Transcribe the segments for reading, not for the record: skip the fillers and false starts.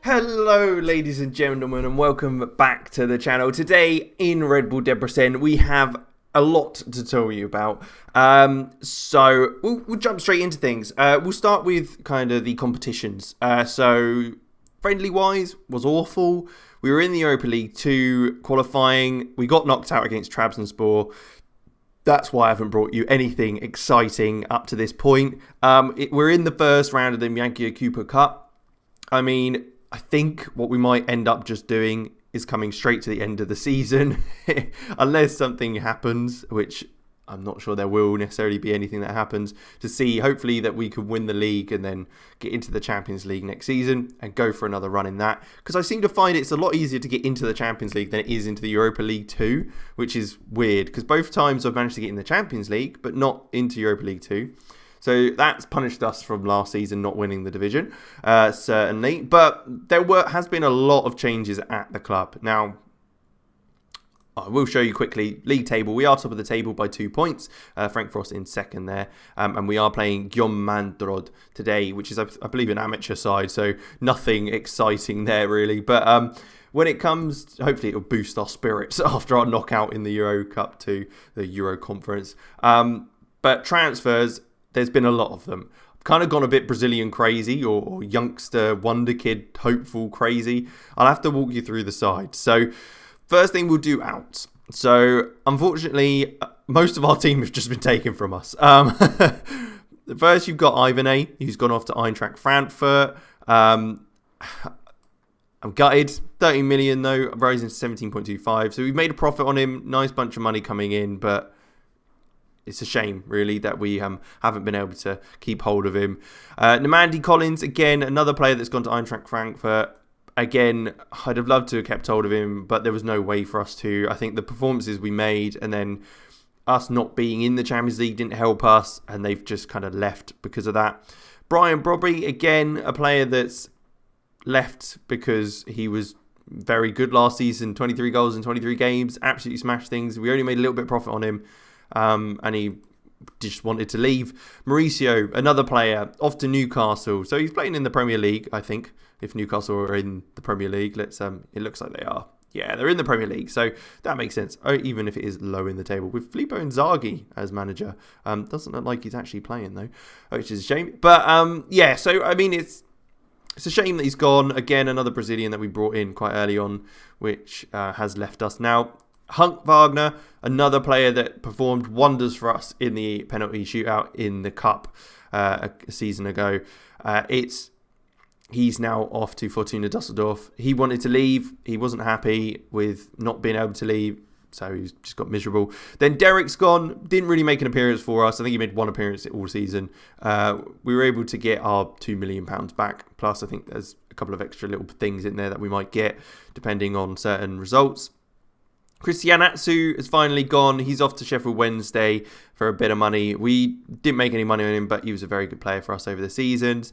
Hello ladies and gentlemen, and welcome back to the channel. Today in Red Bull Debrecen we have a lot to tell you about, so we'll jump straight into things. We'll start with kind of the competitions. So friendly wise was awful. We were in the Europa League 2 qualifying. We got knocked out against Trabzonspor. That's why I haven't brought you anything exciting up to this point. We're in the first round of the Yankee Cooper Cup. I mean, I think what we might end up just doing is coming straight to the end of the season, unless something happens, which I'm not sure there will necessarily be anything that happens, to see hopefully that we could win the league and then get into the Champions League next season and go for another run in that. Because I seem to find it's a lot easier to get into the Champions League than it is into the Europa League 2, which is weird because both times I've managed to get in the Champions League, but not into Europa League 2. So that's punished us from last season not winning the division, certainly. But there has been a lot of changes at the club. Now, I will show you quickly. League table. We are top of the table by 2 points. Frank Frost in second there. And we are playing Gjomandrod today, which is, I believe, an amateur side. So nothing exciting there, really. But when it comes, hopefully it will boost our spirits after our knockout in the Euro Cup to the Euro Conference. But transfers, there's been a lot of them. I've kind of gone a bit Brazilian crazy or youngster wonder kid hopeful crazy. I'll have to walk you through the side. So first thing we'll do outs. So unfortunately, most of our team has just been taken from us. First, you've got Ivane, who's gone off to Eintracht Frankfurt. I'm gutted. 13 million though, rising to 17.25. So we've made a profit on him. Nice bunch of money coming in, but it's a shame, really, that we haven't been able to keep hold of him. Nemandi Collins, again, another player that's gone to Eintracht Frankfurt. Again, I'd have loved to have kept hold of him, but there was no way for us to. I think the performances we made and then us not being in the Champions League didn't help us, and they've just kind of left because of that. Brian Brobby, again, a player that's left because he was very good last season. 23 goals in 23 games, absolutely smashed things. We only made a little bit of profit on him. And he just wanted to leave. Mauricio, another player, off to Newcastle. So he's playing in the Premier League, I think. If Newcastle are in the Premier League, it looks like they are. Yeah, they're in the Premier League, so that makes sense. Even if it is low in the table. With Filippo Inzaghi as manager. Doesn't look like he's actually playing, though, which is a shame. But, yeah, so, I mean, it's a shame that he's gone. Again, another Brazilian that we brought in quite early on, which has left us now. Hunk Wagner, another player that performed wonders for us in the penalty shootout in the Cup a season ago. He's now off to Fortuna Dusseldorf. He wanted to leave. He wasn't happy with not being able to leave, so he's just got miserable. Then Derek's gone. Didn't really make an appearance for us. I think he made one appearance all season. We were able to get our £2 million back. Plus, I think there's a couple of extra little things in there that we might get depending on certain results. Christian Atsu has finally gone. He's off to Sheffield Wednesday for a bit of money. We didn't make any money on him, but he was a very good player for us over the seasons.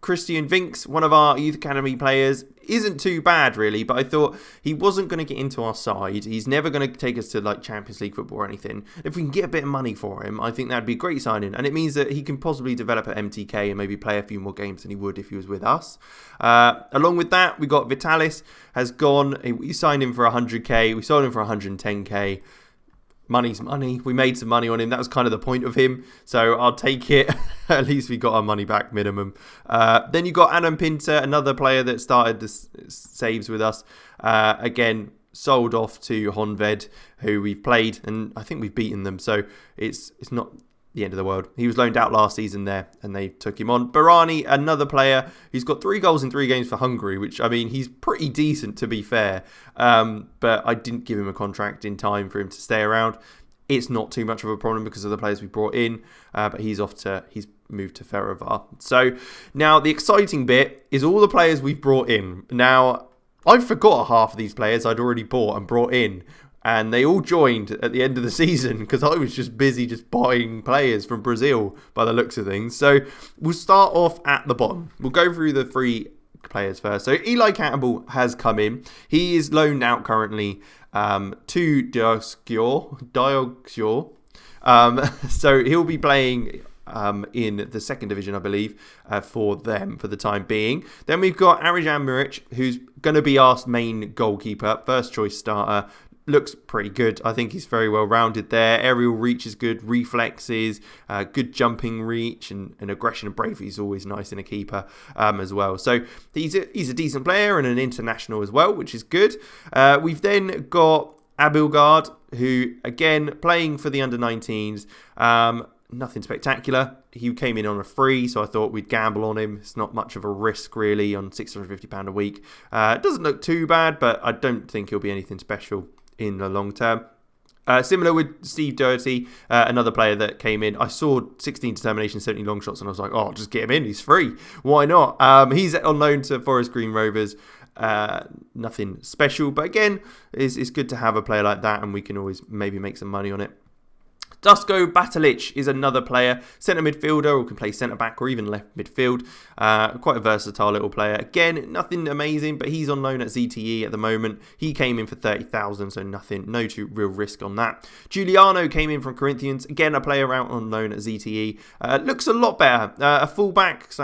Christian Vinks, one of our Youth Academy players, isn't too bad, really, but I thought he wasn't going to get into our side. He's never going to take us to like Champions League football or anything. If we can get a bit of money for him, I think that'd be a great signing. And it means that he can possibly develop at MTK and maybe play a few more games than he would if he was with us. Along with that, we got Vitalis has gone. We signed him for 100k. We sold him for 110k. Money's money. We made some money on him. That was kind of the point of him. So I'll take it. At least we got our money back minimum. Then you got Adam Pinter, another player that started the saves with us. Again, sold off to Honved, who we've played, and I think we've beaten them. So it's not the end of the world. He was loaned out last season there, and they took him on. Barani, another player. He's got 3 goals in 3 games for Hungary, which, I mean, he's pretty decent, to be fair. But I didn't give him a contract in time for him to stay around. It's not too much of a problem because of the players we brought in, but he's moved to Ferrovar. So now the exciting bit is all the players we've brought in. Now, I forgot half of these players I'd already bought and brought in. And they all joined at the end of the season because I was just busy just buying players from Brazil by the looks of things. So we'll start off at the bottom. We'll go through the 3 players first. So Eli Campbell has come in. He is loaned out currently to Diogskior. So he'll be playing in the second division, I believe, for them for the time being. Then we've got Arijan Muric, who's going to be our main goalkeeper, first choice starter. Looks pretty good. I think he's very well rounded there. Aerial reach is good, reflexes, good jumping reach, and aggression and bravery is always nice in a keeper as well. So he's a decent player and an international as well, which is good. We've then got Abilgard, who again playing for the under-19s. Nothing spectacular. He came in on a free, so I thought we'd gamble on him. It's not much of a risk, really, on £650 a week. It doesn't look too bad, but I don't think he'll be anything special in the long term. Similar with Steve Doherty, another player that came in. I saw 16 determination, 70 long shots, and I was like, oh, just get him in. He's free. Why not? He's on loan to Forest Green Rovers. Nothing special, but again, it's good to have a player like that, and we can always maybe make some money on it. Dusko Batalic is another player, centre midfielder, or can play centre back or even left midfield. Quite a versatile little player. Again, nothing amazing, but he's on loan at ZTE at the moment. He came in for 30,000, so no real risk on that. Giuliano came in from Corinthians. Again, a player out on loan at ZTE. Looks a lot better. A fullback /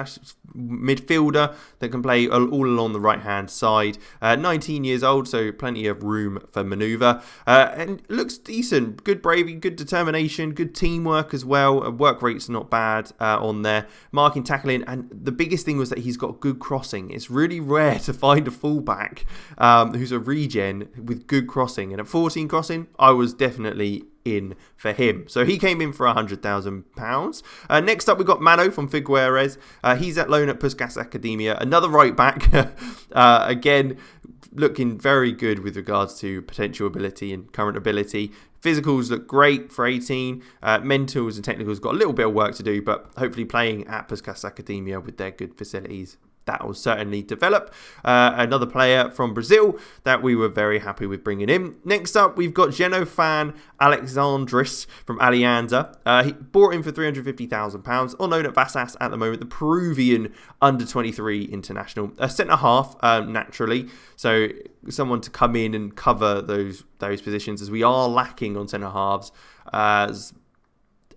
midfielder that can play all along the right hand side. 19 years old, so plenty of room for manoeuvre, and looks decent. Good bravery, good determination, good teamwork as well. Work rate's not bad on there. Marking, tackling, and the biggest thing was that he's got good crossing. It's really rare to find a fullback who's a regen with good crossing, and at 14 crossing I was definitely in for him. So he came in for £100,000. Next up, we've got Mano from Figueres. He's at loan at Puskas Academia. Another right back. Again, looking very good with regards to potential ability and current ability. Physicals look great for 18. Mentals and technicals got a little bit of work to do, but hopefully playing at Puskas Academia with their good facilities, that will certainly develop. Another player from Brazil that we were very happy with bringing in. Next up, we've got Genofan Alexandris from Alianza. He bought in for £350,000 on loan at Vasas at the moment, the Peruvian under-23 international. A centre-half, naturally, so someone to come in and cover those positions, as we are lacking on centre-halves.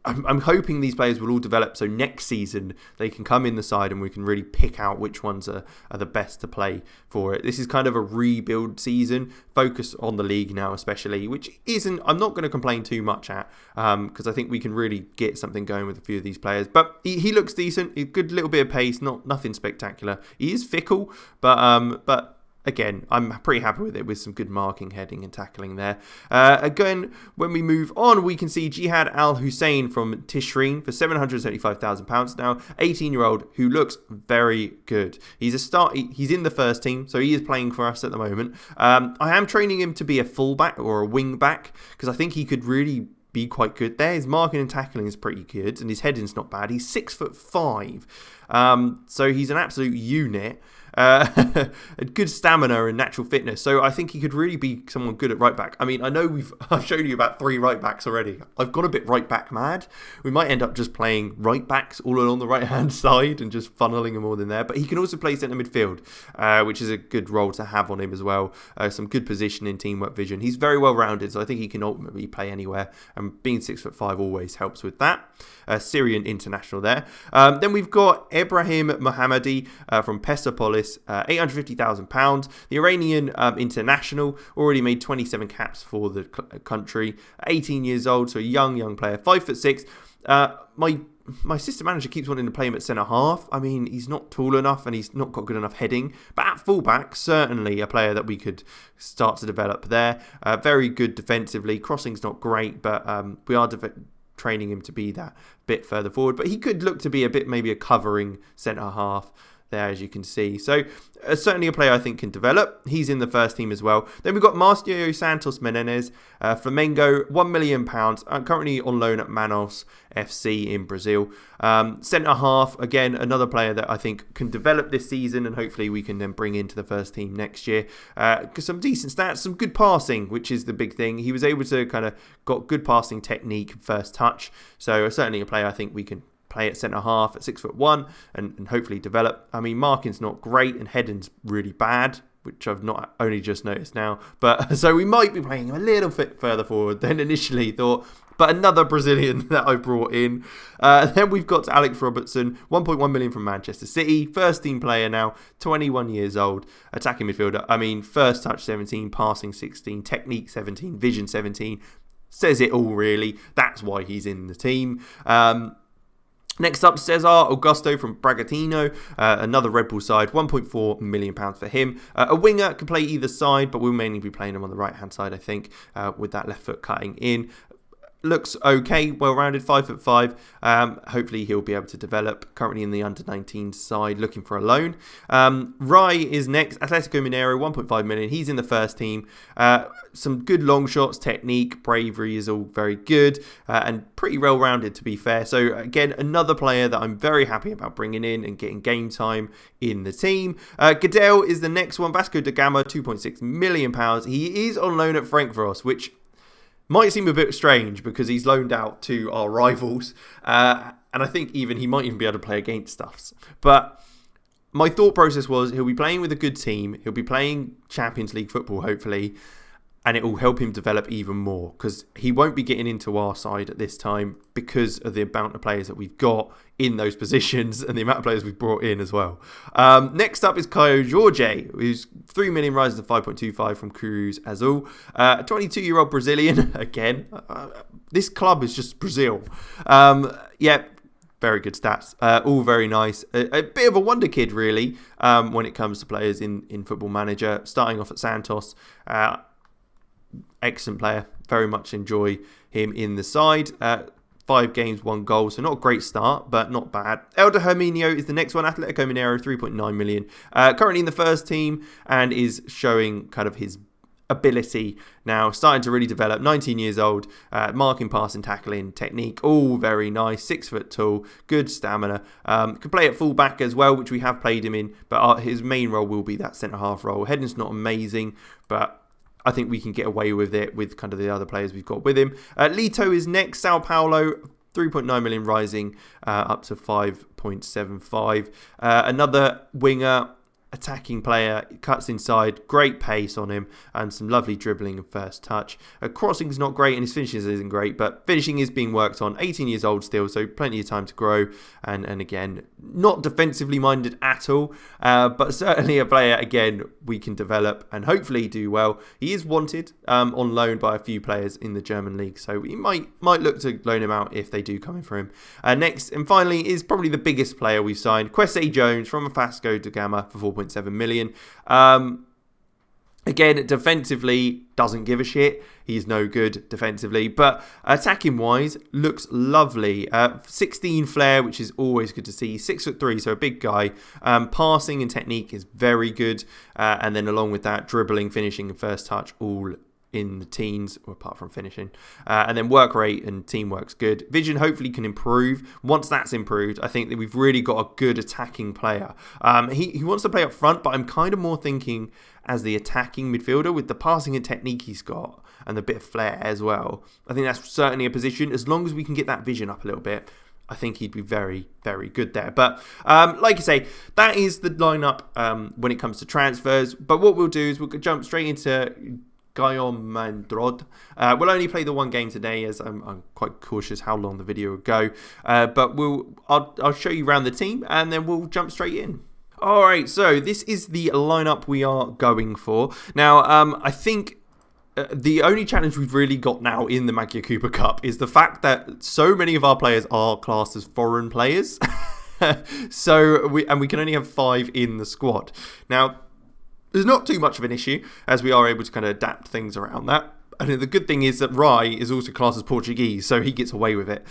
I'm hoping these players will all develop so next season they can come in the side and we can really pick out which ones are the best to play for it. This is kind of a rebuild season, focus on the league now especially, which I'm not going to complain too much at, because I think we can really get something going with a few of these players. But he looks decent, a good little bit of pace, nothing spectacular. He is fickle, but again, I'm pretty happy with it, with some good marking, heading and tackling there. Again, when we move on, we can see Jihad Al Hussein from Tishreen for £775,000 now, 18-year-old who looks very good. He's in the first team, so he is playing for us at the moment. I am training him to be a fullback or a wing back, because I think he could really be quite good there. His marking and tackling is pretty good, and his heading's not bad. He's 6'5", so he's an absolute unit. Good stamina and natural fitness, so I think he could really be someone good at right back. I mean, I know I've shown you about 3 right backs already. I've got a bit right back mad. We might end up just playing right backs all along the right hand side and just funneling them all in there, but he can also play centre midfield, which is a good role to have on him as well. Some good positioning, teamwork, vision. He's very well rounded, so I think he can ultimately play anywhere, and being 6'5" always helps with that. Syrian international there. Then we've got Ibrahim Mohammadi from Persepolis, £850,000. The Iranian international, already made 27 caps for the country. 18 years old, so a young player. 5'6". My assistant manager keeps wanting to play him at centre half. I mean, he's not tall enough and he's not got good enough heading. But at fullback, certainly a player that we could start to develop there. Very good defensively. Crossing's not great, but we are training him to be that bit further forward. But he could look to be maybe a covering centre half there, as you can see. So certainly a player I think can develop. He's in the first team as well. Then we've got Marcio Santos Menendez, Flamengo, £1 million, currently on loan at Manaus FC in Brazil. Centre half, again, another player that I think can develop this season, and hopefully we can then bring into the first team next year. Some decent stats, some good passing, which is the big thing. He was able to got good passing technique, first touch. So certainly a player I think we can play at centre half at 6'1" and hopefully develop. I mean, marking's not great and heading's really bad, which I've not only just noticed now. But so we might be playing him a little bit further forward than initially thought. But another Brazilian that I brought in. Then we've got Alex Robertson, 1.1 million from Manchester City. First team player now, 21 years old. Attacking midfielder. I mean, first touch 17, passing 16, technique 17, vision 17. Says it all, really. That's why he's in the team. Next up, Cesar Augusto from Bragantino, another Red Bull side, £1.4 million for him. A winger, can play either side, but we'll mainly be playing him on the right-hand side, I think, with that left foot cutting in. Looks okay, well-rounded, 5'5". Hopefully he'll be able to develop. Currently in the under-19 side, looking for a loan. Rai is next, Atletico Mineiro, 1.5 million. He's in the first team. Some good long shots, technique, bravery is all very good, and pretty well-rounded, to be fair. So again, another player that I'm very happy about bringing in and getting game time in the team. Goodell is the next one, Vasco da Gama, £2.6 million. He is on loan at Frankfurt, which might seem a bit strange because he's loaned out to our rivals, and I think he might even be able to play against us. But my thought process was he'll be playing with a good team, he'll be playing Champions League football hopefully, and it will help him develop even more because he won't be getting into our side at this time because of the amount of players that we've got in those positions and the amount of players we've brought in as well. Next up is Caio Jorge, who's 3 million, rises to 5.25 from Cruz Azul. A 22-year-old Brazilian, again. This club is just Brazil. Very good stats. All very nice. A bit of a wonder kid, really, when it comes to players in Football Manager. Starting off at Santos. Excellent player. Very much enjoy him in the side. 5 games, 1 goal. So not a great start, but not bad. Elder Herminio is the next one. Atletico Mineiro, 3.9 million. Currently in the first team and is showing kind of his ability now. Starting to really develop. 19 years old. Marking, passing, tackling, technique. All very nice. 6 foot tall. Good stamina. Can play at full back as well, which we have played him in. But his main role will be that centre half role. Heading's not amazing, but I think we can get away with it with kind of the other players we've got with him. Lito is next. Sao Paulo, 3.9 million, rising up to 5.75. Another winger, attacking player, cuts inside, great pace on him, and some lovely dribbling and first touch. Crossing's not great, and his finishing isn't great, but finishing is being worked on. 18 years old still, so plenty of time to grow, and again, not defensively minded at all, but certainly a player, again, we can develop and hopefully do well. He is wanted on loan by a few players in the German league, so we might look to loan him out if they do come in for him. Next, and finally, is probably the biggest player we've signed, Kwesi Jones from Vasco da Gama for 4.7 million. Again, defensively, doesn't give a shit. He's no good defensively. But attacking-wise, looks lovely. 16 flair, which is always good to see. 6'3", so a big guy. Passing and technique is very good. And then along with that, dribbling, finishing, and first touch, all in the teens, or apart from finishing. And then work rate and teamwork's good. Vision hopefully can improve. Once that's improved, I think that we've really got a good attacking player. He wants to play up front, but I'm kind of more thinking as the attacking midfielder with the passing and technique he's got and the bit of flair as well. I think that's certainly a position. As long as we can get that vision up a little bit, I think he'd be very, very good there. But like I say, that is the lineup when it comes to transfers. But what we'll do is we'll jump straight into Guillaume Mandrod. We'll only play the one game today, as I'm quite cautious how long the video will go. But I'll show you around the team, and then we'll jump straight in. All right, so this is the lineup we are going for. Now, I think the only challenge we've really got now in the Magyar Kupa Cup is the fact that so many of our players are classed as foreign players. So we can only have 5 in the squad. Now, there's not too much of an issue, as we are able to kind of adapt things around that. And the good thing is that Rai is also classed as Portuguese, so he gets away with it,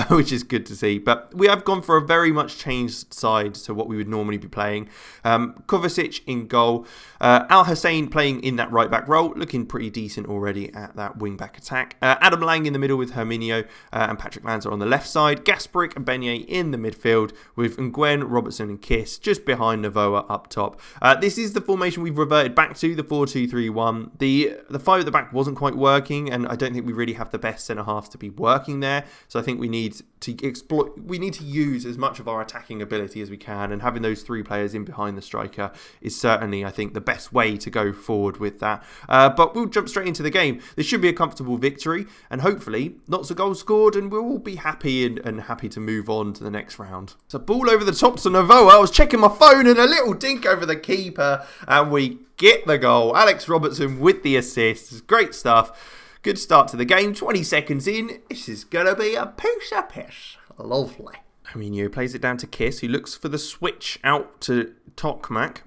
which is good to see. But we have gone for a very much changed side to what we would normally be playing. Kovacic in goal. Al Hussein playing in that right-back role, looking pretty decent already at that wing-back attack. Adam Lang in the middle with Herminio and Patrick Lanza on the left side. Gasparic and Beignet in the midfield with Nguyen, Robertson and Kiss just behind Novoa up top. This is the formation we've reverted back to, the 4-2-3-1. The 5 at the back wasn't quite working, and I don't think we really have the best centre-halves to be working there. So I think we need to use as much of our attacking ability as we can, and having those 3 players in behind the striker is certainly, I think, the best way to go forward with that. But we'll jump straight into the game. This should be a comfortable victory, and hopefully lots of goals scored, and we'll all be happy and happy to move on to the next round. So ball over the top to Novoa. I was checking my phone and a little dink over the keeper, and we get the goal. Alex Robertson with the assist. Great stuff. Good start to the game. 20 seconds in. This is going to be a piece of piss. Lovely. Herminio plays it down to Kiss, who looks for the switch out to Tokmak.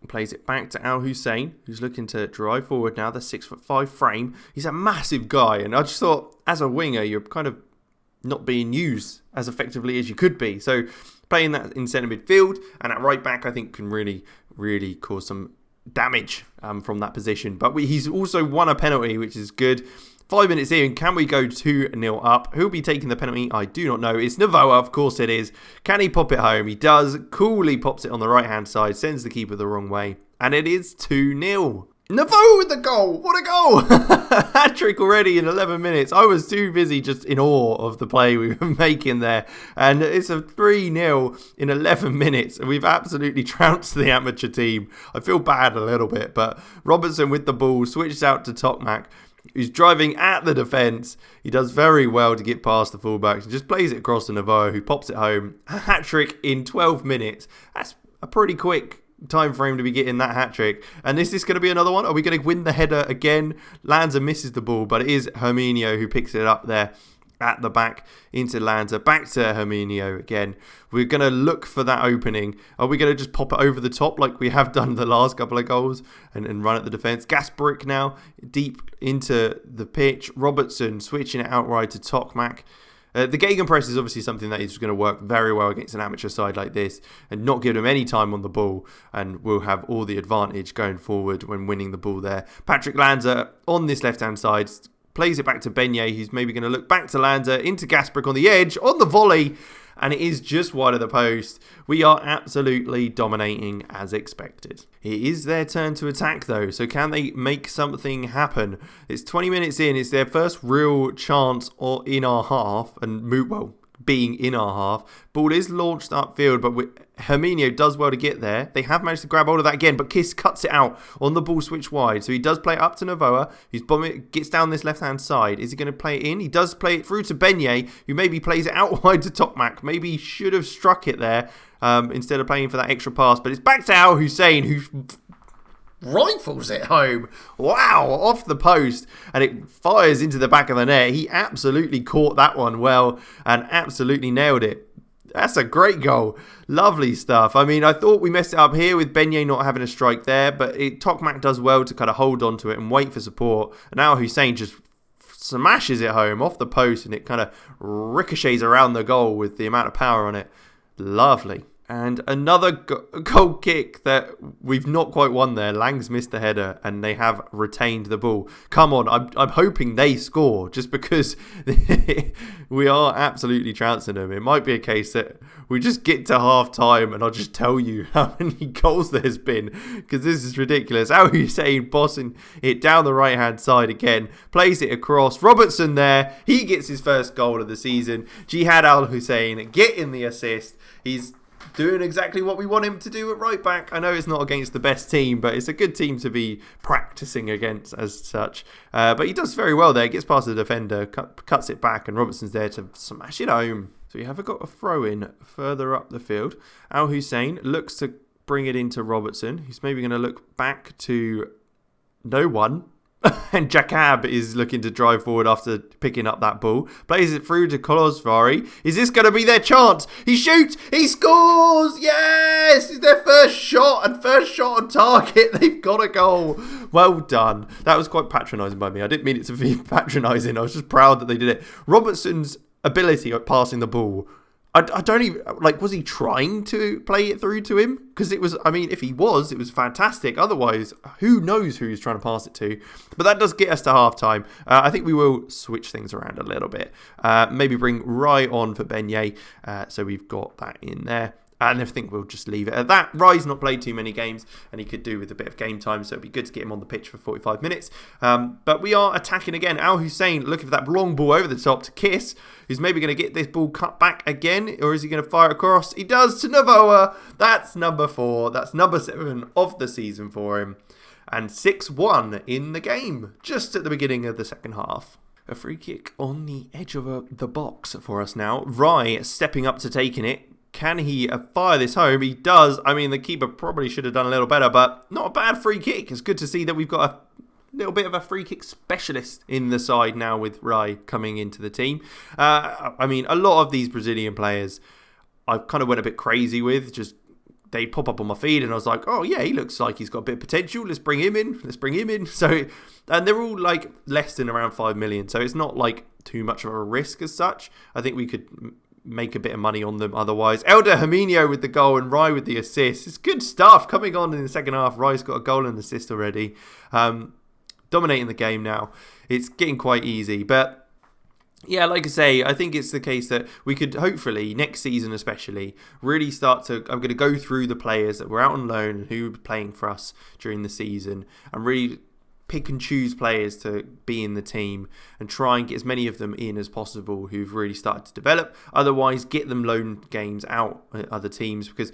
Plays it back to Al Hussein, who's looking to drive forward now. The 6'5" frame. He's a massive guy, and I just thought, as a winger, you're kind of not being used as effectively as you could be. So playing that in centre midfield and at right back, I think can really, really cause some damage from that position. But he's also won a penalty, which is good. 5 minutes in, can we go 2-0 up? Who'll be taking the penalty? I do not know. It's Novoa, of course it is. Can he pop it home? He does. Coolly pops it on the right-hand side, sends the keeper the wrong way, and it is 2-0. Novoa with the goal. What a goal. Hat-trick already in 11 minutes. I was too busy just in awe of the play we were making there. And it's a 3-0 in 11 minutes. And we've absolutely trounced the amateur team. I feel bad a little bit, but Robertson with the ball switches out to Tokmak, who's driving at the defence. He does very well to get past the fullbacks and just plays it across to Novoa, who pops it home. A hat-trick in 12 minutes. That's a pretty quick time frame to be getting that hat-trick. And is this going to be another one? Are we going to win the header again? Lanza misses the ball, but it is Herminio who picks it up there at the back into Lanza. Back to Herminio again. We're going to look for that opening. Are we going to just pop it over the top like we have done the last couple of goals and run at the defence? Gasbaric now deep into the pitch. Robertson switching it outright to Tokmak. The gegenpress is obviously something that is going to work very well against an amateur side like this and not give them any time on the ball, and we'll have all the advantage going forward when winning the ball there. Patrick Lanza on this left-hand side plays it back to Beignet, who's maybe going to look back to Lanza, into Gasbaric on the edge, on the volley, and it is just wide of the post. We are absolutely dominating as expected. It is their turn to attack though, so can they make something happen? It's 20 minutes in, it's their first real chance in our half, and being in our half. Ball is launched upfield, but Herminio does well to get there. They have managed to grab hold of that again, but Kiss cuts it out on the ball switch wide. So he does play it up to Novoa, who's bombing, gets down this left-hand side. Is he going to play it in? He does play it through to Beignet, who maybe plays it out wide to Tokmak. Maybe he should have struck it there instead of playing for that extra pass. But it's back to Al Hussein, who rifles it home. Wow, off the post, and it fires into the back of the net. He absolutely caught that one well and absolutely nailed it. That's a great goal. Lovely stuff. I mean, I thought we messed it up here with Beignet not having a strike there, but Tokmak does well to kind of hold on to it and wait for support. And now Hussein just smashes it home off the post, and it kind of ricochets around the goal with the amount of power on it. Lovely. And another goal kick that we've not quite won there. Lang's missed the header and they have retained the ball. Come on, I'm hoping they score just because we are absolutely trouncing them. It might be a case that we just get to half time and I'll just tell you how many goals there's been, because this is ridiculous. Al Hussein bossing it down the right hand side again, plays it across. Robertson there, he gets his first goal of the season. Jihad Al Hussein getting the assist. He's doing exactly what we want him to do at right back. I know it's not against the best team, but it's a good team to be practicing against as such. But he does very well there. Gets past the defender, cuts it back, and Robertson's there to smash it home. So we have got a throw in further up the field. Al Hussein looks to bring it into Robertson. He's maybe going to look back to no one. And Jakab is looking to drive forward after picking up that ball. Plays it through to Kolosvari. Is this going to be their chance? He shoots. He scores. Yes! It's their first shot and first shot on target. They've got a goal. Well done. That was quite patronising by me. I didn't mean it to be patronising. I was just proud that they did it. Robertson's ability at passing the ball, I don't even, was he trying to play it through to him? Because it was, if he was, it was fantastic. Otherwise, who knows who he's trying to pass it to? But that does get us to half-time. I think we will switch things around a little bit. Maybe bring Rai on for Beignet. So we've got that in there. And I think we'll just leave it at that. Rye's not played too many games, and he could do with a bit of game time, so it'd be good to get him on the pitch for 45 minutes. But we are attacking again. Al Hussein looking for that long ball over the top to Kiss, who's maybe going to get this ball cut back again, or is he going to fire across? He does to Navoa. That's number 4. That's number 7 of the season for him. And 6-1 in the game, just at the beginning of the second half. A free kick on the edge of the box for us now. Rye stepping up to taking it. Can he fire this home? He does. I mean, the keeper probably should have done a little better, but not a bad free kick. It's good to see that we've got a little bit of a free kick specialist in the side now with Rai coming into the team. I mean, a lot of these Brazilian players I kind of went a bit crazy with. Just they pop up on my feed and I was like, oh yeah, he looks like he's got a bit of potential. Let's bring him in. So, and they're all like less than around 5 million. So it's not like too much of a risk as such. I think we could make a bit of money on them otherwise. Elder Herminio with the goal and Rai with the assist. It's good stuff coming on in the second half. Rai's got a goal and assist already. Dominating the game now. It's getting quite easy. But yeah, like I say, I think it's the case that we could hopefully, next season especially, really start to... I'm going to go through the players that were out on loan and who were playing for us during the season and really pick and choose players to be in the team and try and get as many of them in as possible who've really started to develop. Otherwise, get them loan games out at other teams, because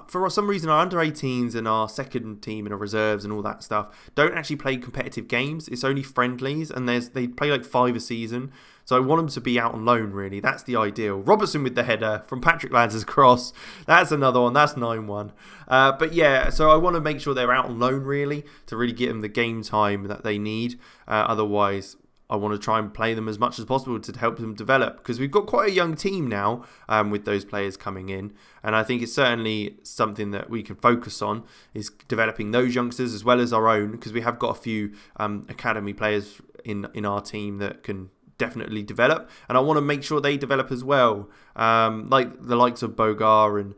for some reason our under-18s and our second team and our reserves and all that stuff don't actually play competitive games. It's only friendlies, and they play like 5 a season. So I want them to be out on loan, really. That's the ideal. Robertson with the header from Patrick Lanz's cross. That's another one. That's 9-1. But yeah, so I want to make sure they're out on loan, really, to really get them the game time that they need. Otherwise, I want to try and play them as much as possible to help them develop, because we've got quite a young team now with those players coming in. And I think it's certainly something that we can focus on, is developing those youngsters as well as our own, because we have got a few academy players in our team that can definitely develop, and I want to make sure they develop as well, like the likes of Bogar and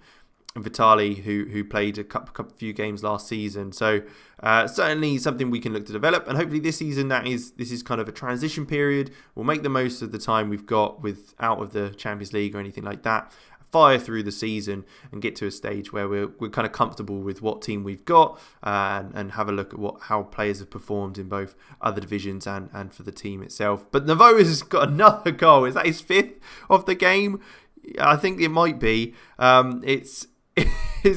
Vitali, who played a few games last season. So certainly something we can look to develop, and hopefully this season this is kind of a transition period. We'll make the most of the time we've got out of the Champions League or anything like that, fire through the season and get to a stage where we're kind of comfortable with what team we've got, and have a look at how players have performed in both other divisions and for the team itself. But Navo has got another goal. Is that his 5th of the game? I think it might be. It's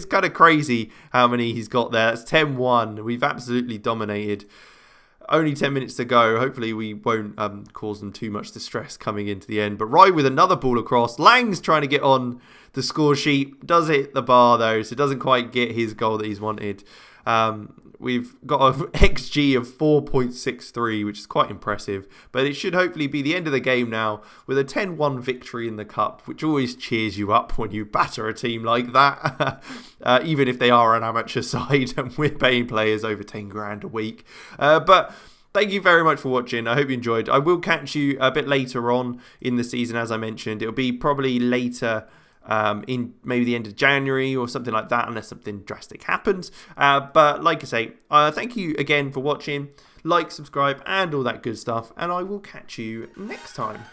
kind of crazy how many he's got there. That's 10-1. We've absolutely dominated. Only 10 minutes to go. Hopefully we won't cause them too much distress coming into the end. But Rai with another ball across. Lang's trying to get on the score sheet. Does hit the bar though, so doesn't quite get his goal that he's wanted. We've got an XG of 4.63, which is quite impressive. But it should hopefully be the end of the game now with a 10-1 victory in the Cup, which always cheers you up when you batter a team like that, even if they are an amateur side and we're paying players over 10 grand a week. But thank you very much for watching. I hope you enjoyed. I will catch you a bit later on in the season, as I mentioned. It'll be probably later in maybe the end of January or something like that, unless something drastic happens. But like I say, thank you again for watching. Like, subscribe, and all that good stuff. And I will catch you next time.